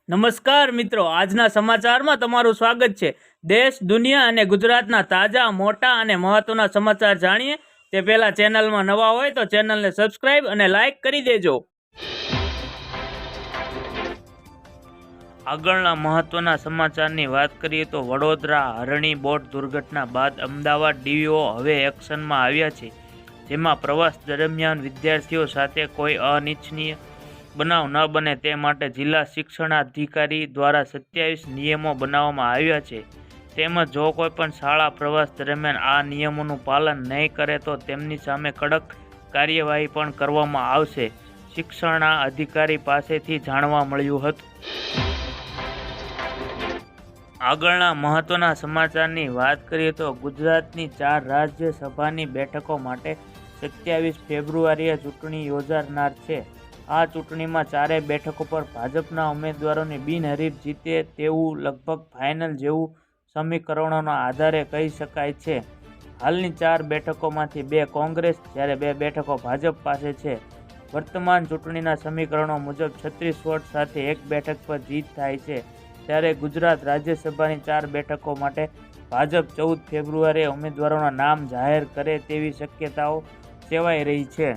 નમસ્કાર મિત્રો, આજના સમાચારમાં તમારું સ્વાગત છે। દેશ, દુનિયા અને ગુજરાતના તાજા, મોટા અને મહત્વના સમાચાર જાણીએ તે પહેલા ચેનલમાં નવા હોય તો ચેનલને સબસ્ક્રાઇબ અને લાઇક કરી દેજો। આગળના મહત્વના સમાચારની વાત કરીએ તો વડોદરા હરણી બોટ દુર્ઘટના બાદ અમદાવાદ ડીવીઓ હવે એક્શનમાં આવ્યા છે, જેમાં પ્રવાસ દરમિયાન વિદ્યાર્થીઓ સાથે કોઈ અનિચ્છનીય બનાવ ન બને તે માટે જિલ્લા શિક્ષણાધિકારી દ્વારા 27 નિયમો બનાવવામાં આવ્યા છે। તેમજ જો કોઈ પણ શાળા પ્રવાસ દરમિયાન આ નિયમોનું પાલન નહીં કરે તો તેમની સામે કડક કાર્યવાહી પણ કરવામાં આવશે, શિક્ષણાધિકારી પાસેથી જાણવા મળ્યું હતું। આગળના મહત્વના સમાચારની વાત કરીએ તો ગુજરાતની 4 રાજ્યસભાની બેઠકો માટે 27 ફેબ્રુઆરીએ ચૂંટણી યોજાનાર છે। આ ચૂંટણીમાં 4 બેઠકો પર ભાજપના ઉમેદવારોની બિનહરીફ જીતે તેવું લગભગ ફાઇનલ જેવું સમીકરણોના આધારે કહી શકાય છે। હાલની 4 બેઠકોમાંથી 2 કોંગ્રેસ જ્યારે 2 બેઠકો ભાજપ પાસે છે। વર્તમાન ચૂંટણીના સમીકરણો મુજબ 36 વોટ સાથે 1 બેઠક પર જીત થાય છે, ત્યારે ગુજરાત રાજ્યસભાની 4 બેઠકો માટે ભાજપ 14 ફેબ્રુઆરીએ ઉમેદવારોના નામ જાહેર કરે તેવી શક્યતાઓ સેવાઈ રહી છે।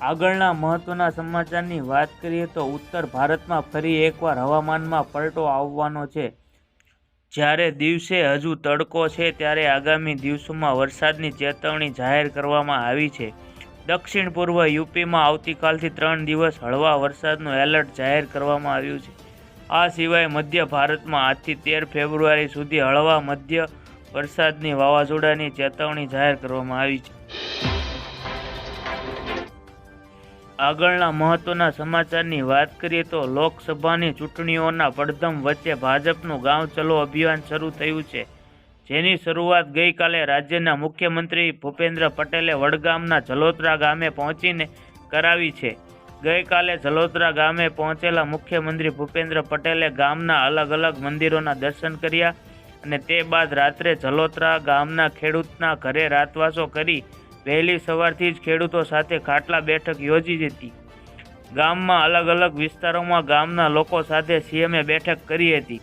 આગળના મહત્વના સમાચારની વાત કરીએ તો ઉત્તર ભારતમાં ફરી એકવાર હવામાનમાં પલટો આવવાનો છે। જ્યારે દિવસે હજુ તડકો છે ત્યારે આગામી દિવસોમાં વરસાદની ચેતવણી જાહેર કરવામાં આવી છે। દક્ષિણ પૂર્વ યુપીમાં આવતીકાલથી 3 દિવસ હળવા વરસાદનું એલર્ટ જાહેર કરવામાં આવ્યું છે। આ સિવાય મધ્ય ભારતમાં આજથી 13 ફેબ્રુઆરી સુધી હળવા મધ્ય વરસાદની વાવાઝોડાની ચેતવણી જાહેર કરવામાં આવી છે। આગળના મહત્વના સમાચારની વાત કરીએ તો લોકસભાની ચૂંટણીઓના પડધમ વચ્ચે ભાજપનું ગાંવ ચલો અભિયાન શરૂ થયું છે, જેની શરૂઆત ગઈકાલે રાજ્યના મુખ્યમંત્રી ભૂપેન્દ્ર પટેલે વડગામના જલોત્રા ગામે પહોંચીને કરાવી છે। ગઈકાલે જલોત્રા ગામે પહોંચેલા મુખ્યમંત્રી ભૂપેન્દ્ર પટેલે ગામના અલગ અલગ મંદિરોના દર્શન કર્યા અને તે બાદ રાત્રે જલોત્રા ગામના ખેડૂતના ઘરે રાતવાસો કરી વહેલી સવારથી જ ખેડૂતો સાથે ખાટલા બેઠક યોજી હતી। ગામમાં અલગ અલગ વિસ્તારોમાં ગામના લોકો સાથે સીએમએ બેઠક કરી હતી।